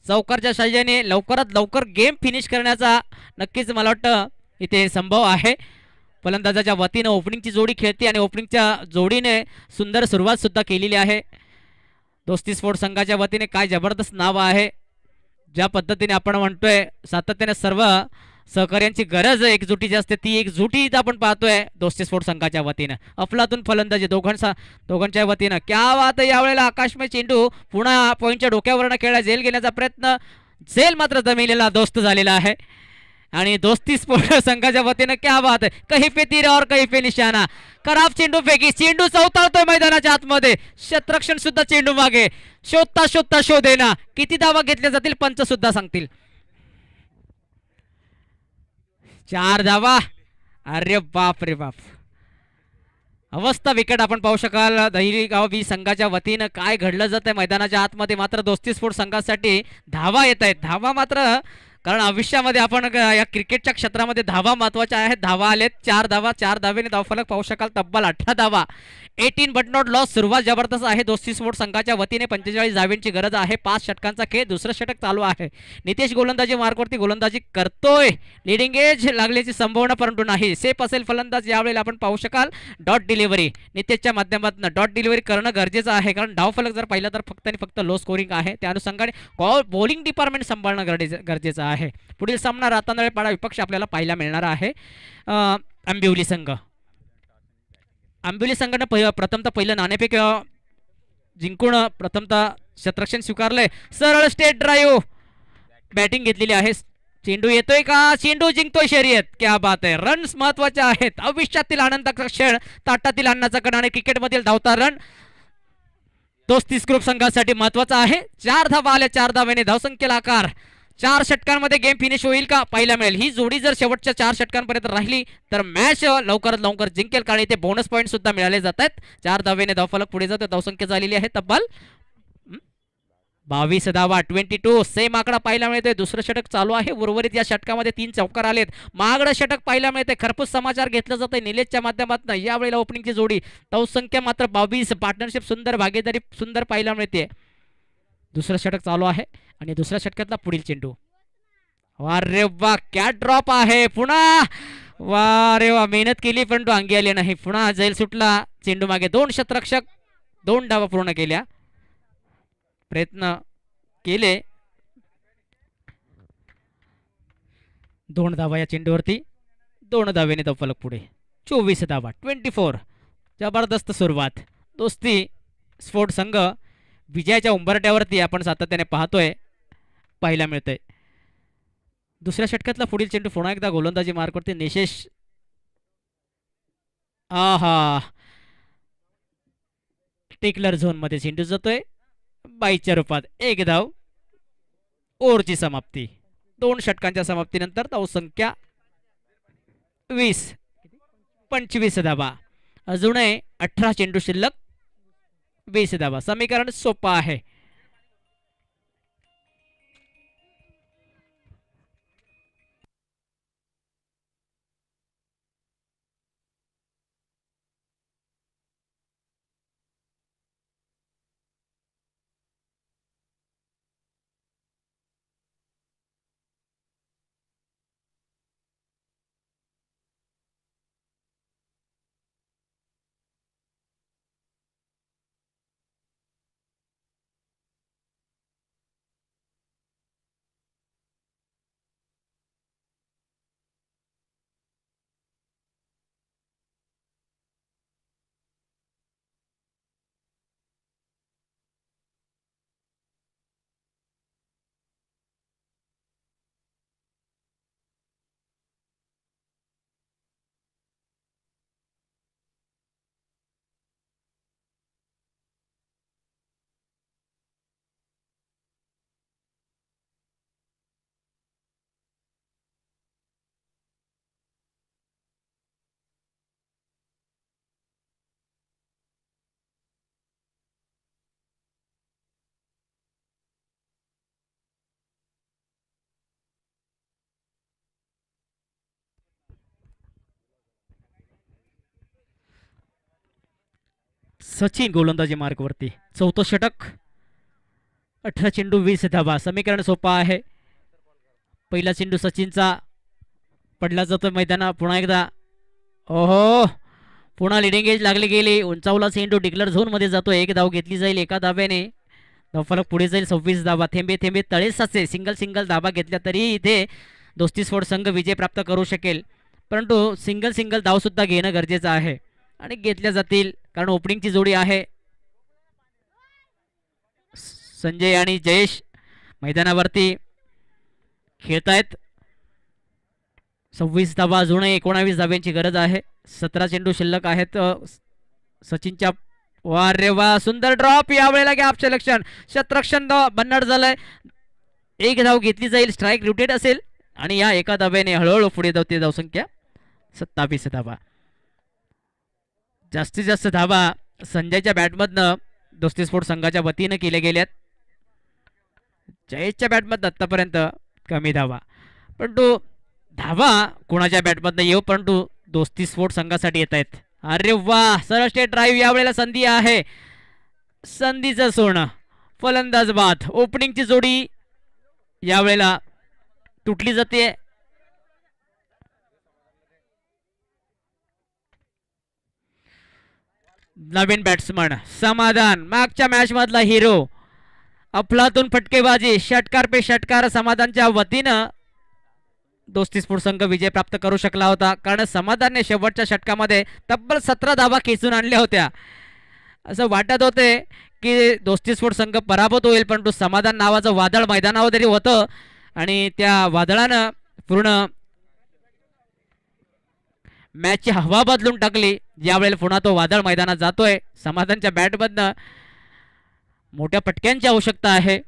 चौकारच्या साहाय्याने लवकरात लवकर गेम फिनिश करण्याचा नक्कीच मला वाटतं इथे संभव आहे. फलंदाजाच्या वतीनं ओपनिंगची जोडी खेळते आणि ओपनिंगच्या जोडीने सुंदर सुरुवात सुद्धा केलेली आहे. दोस्ती स्पोर्ट संघाच्या वतीने काय जबरदस्त नाव आहे. ज्या पद्धतीने आपण म्हणतोय सातत्याने सर्व सहकार्यांची गरज एकजुटीची असते, ती एकजुटी इथं आपण पाहतोय दोस्ती स्पोर्ट संघाच्या वतीनं. अफलातून फलंदाजी दोघांच्या वतीनं. क्या बात आहे. यावेळेला आकाशमय चेंडू पुन्हा पॉईंटच्या डोक्यावरनं खेळला. झेल घेण्याचा प्रयत्न, झेल मात्र जमिलेला दोस्त झालेला आहे. आणि दोस्ती स्पोर्ट संघाच्या वतीनं क्या बात है, कहीं पे तीर और कहीं पे निशाणा. खराब चेंडू फेकी, चेंडू चौताळतोय मैदानाच्या आतमध्ये. क्षेत्ररक्षण सुद्धा चेंडू मागे शोधता शोधता शोधेना. किती धावा घेतल्या जातील पंच सुद्धा सांगतील. 4 धावा. अरे बाप रे बाप, अवस्था विकट आपण पाहू शकाल. दहिगाव वी संघाच्या वतीनं काय घडलं जात आहे मैदानाच्या आतमध्ये. मात्र दोस्ती स्पोर्ट संघासाठी धावा येत आहेत. धावा मात्र, कारण आयुष्यामध्ये आपण या क्रिकेटच्या क्षेत्रामध्ये धावा महत्वाच्या आहेत. धावा आलेत 4 धावा. 4 धावेने धावफलक पाहू शकाल. तब्बल 18 धावा. 18 बट नॉट लॉस. सुरुवात जबरदस्त आहे दोस्ती स्पोर्ट संघाच्या वतीने. 45 धावेंची गरज आहे. 5 षटकांचा खेळ. दुसरं षटक चालू आहे. नितेश गोलंदाजी मार्कवरती गोलंदाजी करतोय. लिडिंग एज लागल्याची संभावना परंतु नाही. सेफ असेल फलंदाज. यावेळेला आपण पाहू शकाल डॉट डिलिव्हरी नितेशच्या माध्यमातून. डॉट डिलिव्हरी करणं गरजेचं आहे, कारण धावफलक जर पाहिलं तर फक्त आणि फक्त लो स्कोरिंग आहे. त्या अनुषंगाने बॉलिंग डिपार्टमेंट सांभाळणं गरजेचं आहे. पुढील सामना रातांदळपाडा विपक्ष आपल्याला पाहायला मिळणार आहे. आंबिवली संघ. आंबिवली संघानं प्रथमतः पहिलं नाणेफेक जिंकून प्रथमतः क्षेत्ररक्षण स्वीकारलंय. सरळ स्टेट ड्राईव्ह बॅटिंग घेतलेली आहे. चेंडू येतोय का? चेंडू जिंकतोय शर्यत. क्या बात आहे. रन्स महत्वाचे आहेत. आयुष्यातील आनंदाचा क्षण, ताटातील अन्नाचा कण आणि क्रिकेटमधील धावता रन दोस्ती ग्रुप संघासाठी महत्वाचा आहे. 4 धावा आल्या. 4 धावेने धावसंख्येला आकार. 4 षटकांमध्ये गेम फिनिश होईल का पाहायला मिळेल. ही जोडी जर शेवटच्या 4 षटकांपर्यंत राहिली तर मॅच लवकरात लवकर जिंकेल, कारण इथे बोनस पॉईंट सुद्धा मिळाले जात आहेत. 4 धावेने धावफलक पुढे जातो. धावसंख्या झालेली आहे तब्बल 22 धावा. 22 सेम आकडा पाहायला मिळतोय. दुसरं षटक चालू आहे. उर्वरित या षटकामध्ये 3 चौकार आलेत. महागडं षटक पाहायला मिळते. खरपूस समाचार घेतलं जातंय निलेशच्या माध्यमातून. यावेळेला ओपनिंगची जोडी. धावसंख्या मात्र 22. पार्टनरशिप सुंदर, भागीदारी सुंदर पाहायला मिळते. दुसरं षटक चालू आहे आणि दुसऱ्या षटकातला पुढील चेंडू. अरे वा, कॅट ड्रॉप आहे पुन्हा. वा रे वा, मेहनत केली परंतु अंगी आली नाही. पुन्हा जैल सुटला. चेंडू मागे. 2 क्षेत्ररक्षक 2 धावा पूर्ण केल्या. प्रयत्न केले. 2 धावा या चेंडूवरती. 2 धावेने धावफलक पुढे. 24 धावा. 24. जबरदस्त सुरुवात. दोस्ती स्पोर्ट संघ विजयाच्या उंबरट्यावरती आपण सातत्याने पाहतोय, पाहायला मिळतंय. दुसऱ्या षटकातला पुढील चेंडू पुन्हा एकदा गोलंदाजी मार्कवरती. निशेष आहा, टेकलर झोन मध्ये चेंडू जातोय. 22च्या रूपात 1 धाव. ओव्हरची समाप्ती. 2 षटकांच्या समाप्तीनंतर धावसंख्या 20. 25 धावा. अजूनही 18 चेंडू शिल्लक. 20 धावा. समीकरण सोपं आहे. सचिन गोलंदाजी मार्कवरती. चौथं षटक. 18 चेंडू 20 धाबा. समीकरण सोपं आहे. पहिला चेंडू सचिनचा पडला जातो मैदाना पुन्हा एकदा. ओहो, पुन्हा लिडिंग एज लागली गेली. उंचावला चेंडू डिक्लर झोनमध्ये जातो. एक धाव घेतली जाईल एका धाब्याने. धावफलक पुढे जाईल 26 धाबा. थेंबे थेंबे तळे साचे. सिंगल सिंगल धाबा घेतल्या तरी इथे दोस्ती स्फोट संघ विजय प्राप्त करू शकेल, परंतु सिंगल सिंगल धावसुद्धा घेणं गरजेचं आहे आणि घेतल्या जातील कारण ओपनिंगची जोडी आहे. संजय आणि जयेश मैदानावरती खेळतायत. 26 धाबा अजूनही 19 धाब्यांची गरज आहे. 17 चेंडू शिल्लक आहेत सचिनच्या. वा रे वा, सुंदर ड्रॉप. यावेळेला गॅप सिलेक्शन. शतरक्षण बन्नड झालंय. एक धाव घेतली जाईल. स्ट्राईक रुटेड असेल आणि या एका धाब्याने हळूहळू पुढे धावते. धावसंख्या 27 धाबा. जास्तीत जास्त धाबा संजयच्या बॅटमधनं दोस्ती स्पोर्ट संघाच्या वतीनं केल्या गेल्यात. जयेशच्या बॅटमधनं आतापर्यंत कमी धावा, परंतु धावा कोणाच्या बॅटमधनं येऊ परंतु दोस्ती स्पोर्ट संघासाठी येत आहेत. अरे वा, सरळ स्टेट ड्राईव्ह. यावेळेला संधी आहे. संधीचं सोनं. फलंदाज बाद. ओपनिंगची जोडी यावेळेला तुटली जाते. नवीन बॅट्समन समाधान, मागच्या मॅच मधला हिरो. अफलातून फटकेबाजी. षटकार पे षटकार समाधानच्या वतीनं दोस्ती स्पोर्ट संघ विजय प्राप्त करू शकला होता, कारण समाधानने शेवटच्या षटकामध्ये तब्बल 17 धावा खेचून आणल्या होत्या. असं वाटत होते की दोस्ती स्पोर्ट संघ पराभूत होईल, परंतु समाधान नावाचं वादळ मैदानावर तरी होतं आणि त्या वादळानं पूर्ण मॅचची हवा बदलून टाकली. यावेळेला पुन्हा तो वादळ मैदानात जातोय. समाधानच्या बॅटमधनं मोठ्या फटक्यांची आवश्यकता आहे.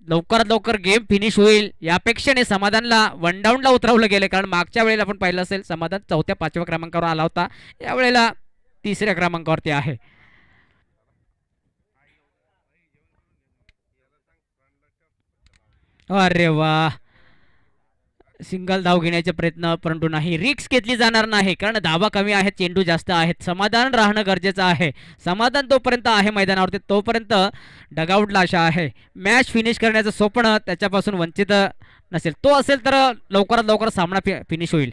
लवकरात लवकर गेम फिनिश होईल या अपेक्षेने समाधानला वन डाऊनला उतरवलं गेलं, कारण मागच्या वेळेला आपण पाहिलं असेल समाधान 4थ्या 5व्या क्रमांकावर आला होता. यावेळेला 3ऱ्या क्रमांकावरती आहे. अरे वा, सिंगल धाव घेण्याचे प्रयत्न, परंतु नाही. रिक्स घेतली जाणार नाही कारण धावा कमी आहेत, चेंडू जास्त आहेत. समाधान राहणं गरजेचं आहे. समाधान तोपर्यंत आहे मैदानावरती तोपर्यंत डगआउटला आशा आहे. मॅच फिनिश करण्याचं स्वप्न त्याच्यापासून वंचित नसेल. तो असेल तर लवकरात लवकर सामना फिनिश होईल.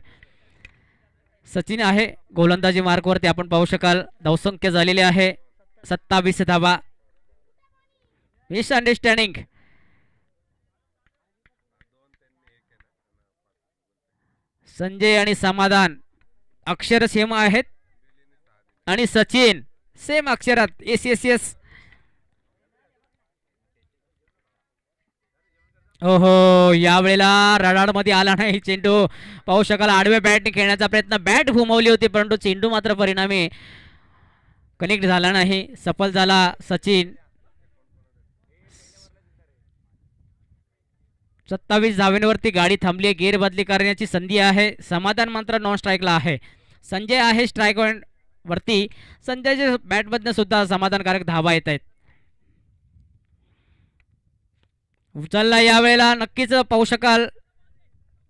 सचिन आहे गोलंदाजी मार्कवरती. आपण पाहू शकाल धावसंख्या झालेली आहे 27 धावा. मिसअंडरस्टँडिंग. संजय आणि समाधान अक्षर सेम आहेत आणि सचिन सेम अक्षरात. S S S. ओहो, यावेळेला रडारमध्ये आला नाही चेंडू. पाहू शकाल आडव्या बॅटने खेळण्याचा प्रयत्न. बॅट घुमवली होती परंतु चेंडू मात्र परिणामी कनेक्ट झाला नाही. सफल झाला सचिन. 27 धाव्यांवरती गाडी थांबली. गेअर बदली करण्याची संधी आहे. समाधान मात्र नॉन स्ट्राईकला आहे. संजय आहे स्ट्राईक वरती. संजयच्या बॅटमधनं सुद्धा समाधानकारक धावा येत आहेत. उचलला यावेळेला नक्कीच पाहू शकाल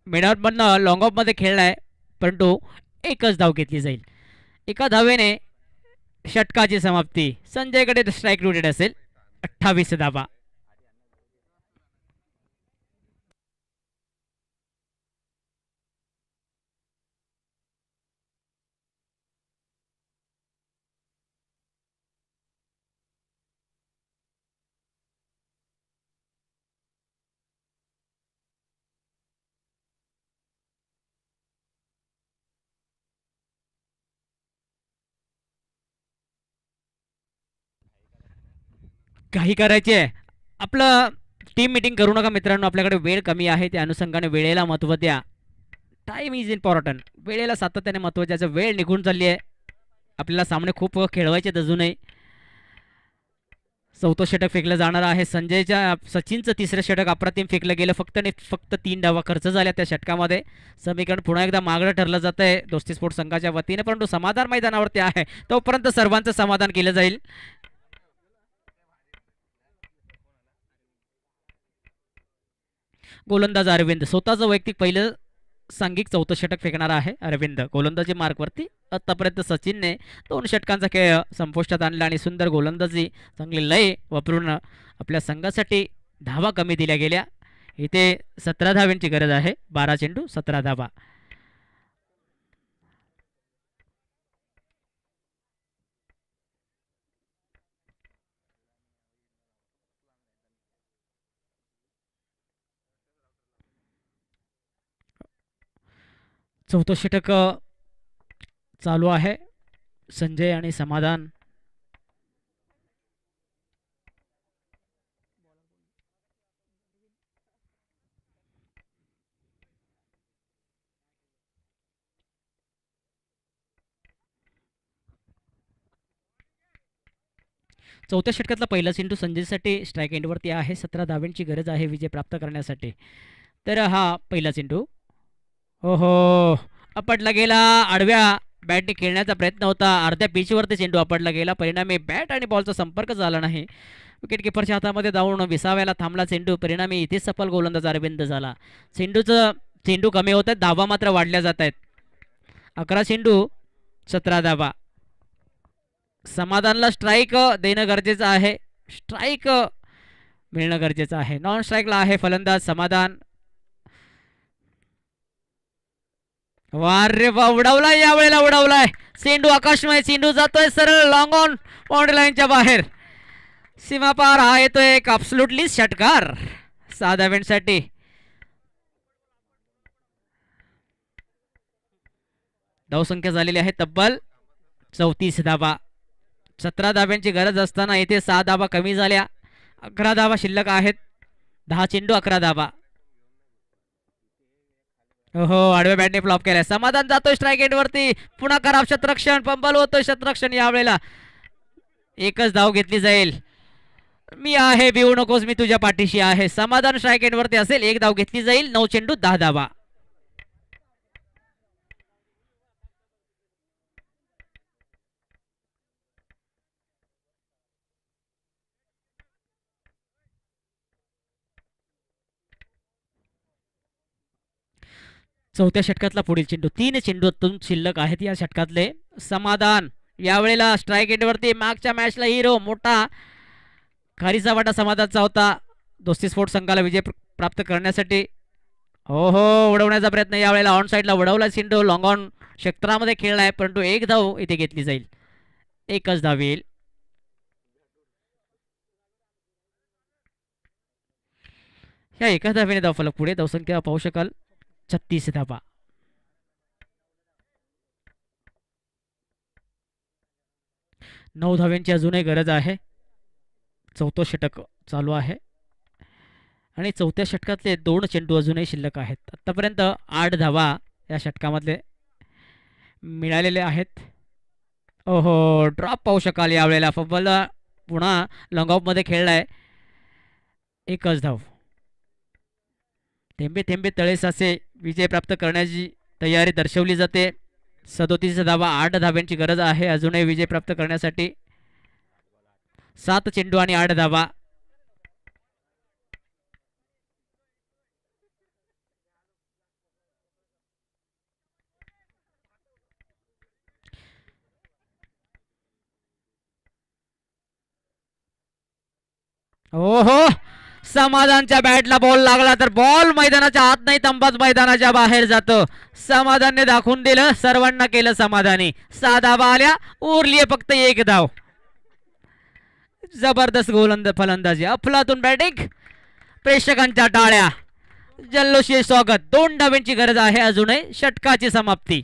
मिडआउटमधनं लॉंग ऑफमध्ये खेळलाय, परंतु एकच धाव घेतली जाईल. एका धावेने षटकाची समाप्ती. संजयकडे स्ट्राईक रुटेड असेल. 28 धावा. काही करायचे आहे. आपलं टीम मीटिंग करू नका मित्रांनो. आपल्याकडे वेळ कमी आहे, त्या अनुषंगाने वेळेला महत्त्व द्या. Time is important. वेळेला सातत्याने महत्त्व द्यायचं. वेळ निघून चालली आहे. आपल्याला सामने खूप खेळवायचे अजूनही. 4थं षटक फेकलं जाणार आहे. सचिनचं 3रं षटक अप्रतिम फेकलं गेलं. फक्त 3 धावा खर्च झाल्या त्या षटकामध्ये. समीकरण पुन्हा एकदा मागणं ठरलं जात आहे दोस्ती स्पोर्ट संघाच्या वतीने, परंतु समाधान मैदानावरती आहे तोपर्यंत सर्वांचं समाधान केलं जाईल. गोलंदाज अरविंद स्वतःचं वैयक्तिक पहिलं सांघिक चौथं षटक फेकणारा आहे अरविंद गोलंदाजी मार्कवरती. आतापर्यंत सचिनने 2 षटकांचा खेळ संपुष्टात आणला आणि सुंदर गोलंदाजी चांगली लय वापरून आपल्या संघासाठी धावा कमी दिल्या गेल्या. इथे 17 धावांची गरज आहे. 12 चेंडू 17 धावा. चौथं षटक चालू आहे. संजय आणि समाधान. चौथ्या षटकातला पहिला चेंडू संजयसाठी स्ट्राईक एंडवरती आहे. 17 धावांची गरज आहे विजय प्राप्त करण्यासाठी. तर हा पहिला चेंडू हो हो आपटला गेला. आडव्या बॅटने खेळण्याचा प्रयत्न होता. अर्ध्या पिचवरती चेंडू आपटला गेला. परिणामी बॅट आणि बॉलचा संपर्क झाला नाही. विकेट किपरच्या हातामध्ये जाऊन विसाव्याला थांबला चेंडू. परिणामी इथेच सफल गोलंदाज अरविंद झाला. चेंडू कमी होत आहेत. धावा मात्र वाढल्या जात आहेत. 11 चेंडू 17 धावा. समाधानला स्ट्राईक देणं गरजेचं आहे. स्ट्राईक मिळणं गरजेचं आहे. नॉन स्ट्राईकला आहे फलंदाज समाधान. वारे वा उडवलाय. यावेळेला उडवलाय चेंडू. आकाशमय चेंडू जातोय सरळ लॉंग ऑन बाउंड्री लाईनच्या बाहेर. सीमा पार. हा येतोय एक अब्सोल्युटली षटकार 6 धाव्यांसाठी. धावसंख्या झालेली आहे तब्बल 34 धावा. 17 धाव्यांची गरज असताना इथे 6 धावा कमी झाल्या. 11 धावा शिल्लक आहेत. 10 चेंडू 11 धावा. हो आडव्या बॅटने फ्लॉप केलाय. समाधान जातोय स्ट्राईक एंड वरती. पुन्हा खराब शतरक्षण. पंबल होतोय शतरक्षण. यावेळेला एकच धाव घेतली जाईल. मी आहे भिवू नकोस मी तुझ्या पाठीशी आहे. समाधान स्ट्राईक एंड वरती असेल. एक धाव घेतली जाईल. 9 चेंडू 10 धावा. चौथ्या षटकातला पुढील चेंडू. 3 चेंडू शिल्लक आहेत या षटकातले. समाधान यावेळेला स्ट्राईक एंडवरती. मागच्या मॅचला हिरो मोठा खारीचा वाटा समाधानचा होता. दोस्ती स्पोर्ट संघाला विजय प्राप्त करण्यासाठी. हो हो उडवण्याचा प्रयत्न. यावेळेला ऑन साईडला उडवला चेंडू. लॉंग ऑन क्षेत्रामध्ये खेळलाय परंतु एक धाव इथे घेतली जाईल. एकच धाव येईल. ह्या एका धावेने धावफलक पुढे. धावसंख्या पाहू शकाल 36 धावा. नऊ धाव्यांची अजूनही गरज आहे. चौथं षटक चालू आहे आणि चौथ्या षटकातले 2 चेंडू अजूनही शिल्लक आहेत. आतापर्यंत 8 धावा या षटकामधले मिळालेले आहेत. ओहो ड्रॉप पाहू शकाल. यावेळेला फबल पुन्हा लॉंग ऑफमध्ये खेळलाय. एकच धाव. थेंबे थेंबे तळे साचे. विजय प्राप्त करण्याची तयारी दर्शवली जाते. 37 धावा. 8 धाव्यांची गरज आहे अजूनही विजय प्राप्त करण्यासाठी. 7 चेंडू आणि 8 धावा. ओहो समाधानच्या बॅटला बॉल लागला तर बॉल मैदानाच्या आत नाही तंबाच मैदानाच्या बाहेर जातो. समाधानने दाखवून दिलं. सर्वांना केलं समाधानी. 6 धावा आल्या. उरली फक्त एक धाव. जबरदस्त फलंदाजी. अफलातून बॅटिंग. प्रेक्षकांच्या टाळ्या. जल्लोषी स्वागत. 2 धाव्यांची गरज आहे अजूनही. षटकाची समाप्ती.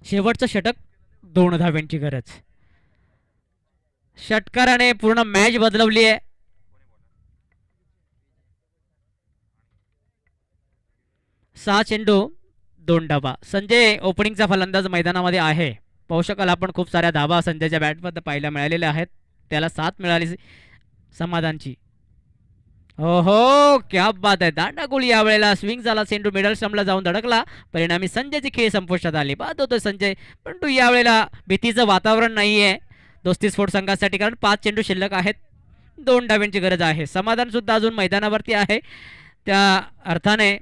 शेवटचं षटक. 2 धाव्यांची गरज. षटकाराने पूर्ण मॅच बदलवली आहे. 6 चेंडू 2 धावा. संजय ओपनिंगचा फलंदाज मैदानामध्ये आहे. पाहू शकाल आपण खूप साऱ्या धावा संजयच्या बॅटमध्ये पाहायला मिळालेल्या आहेत. त्याला साथ मिळाली समाधानची. हो हो, क्या बात आहे. दांडागोळी यावेळेला स्विंग झाला, चेंडू मिडल स्टंपला जाऊन धडकला. परिणामी संजयचे खेळ संपुष्टात आले. बाद होतोय संजय, परंतु यावेळेला भीतीचं वातावरण नाही आहे दोस्ती स्पोर्ट संघासाठी, कारण 5 चेंडू शिल्लक आहेत. 2 डाव्यांची गरज आहे. समाधान सुद्धा अजून मैदानावरती आहे. त्या अर्थाने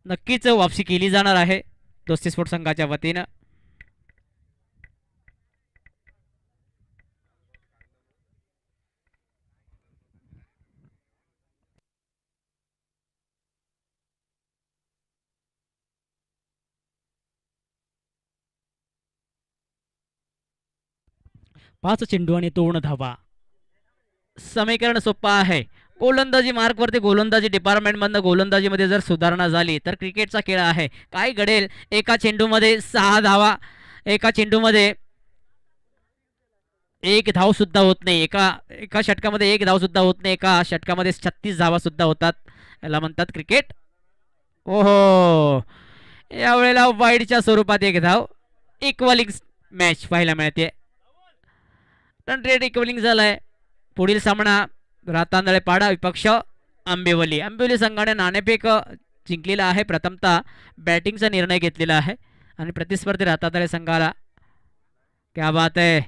नक्कीच वापसी केली जाणार आहे दोस्ती स्पोर्ट संघाच्या वतीनं. पाच चेंडू आणि 2 धावा. समीकरण सोपं आहे. गोलंदाजी मार्कवरती गोलंदाजी डिपार्टमेंटमधनं गोलंदाजीमध्ये जर सुधारणा झाली तर क्रिकेटचा खेळ आहे. काय घडेल, एका चेंडूमध्ये 6 धावा, एका चेंडूमध्ये एक धाव सुद्धा होत नाही. एका एका षटकामध्ये एक धाव सुद्धा होत नाही. एका षटकामध्ये 36 धावा सुद्धा होतात. याला म्हणतात क्रिकेट. ओहो, यावेळेला वाईडच्या स्वरूपात एक धाव. इक्वलिंग मॅच पाहायला मिळते. रन रेट इक्वलिंग झालाय. पुढील सामना रातांदळे पाडा विपक्ष आंबेवली. आंबेवली संघाने नाणेफेक जिंकलेला आहे. प्रथमतः बॅटिंगचा निर्णय घेतलेला आहे आणि प्रतिस्पर्धी रातांदळे संघाला, क्या बात आहे,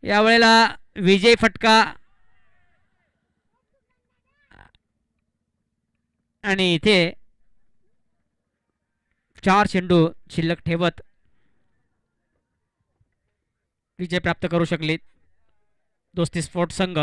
यावेळेला विजय फटका आणि इथे 4 चेंडू शिल्लक ठेवत विजय प्राप्त करू शकले दोस्ती स्पोर्ट संघ.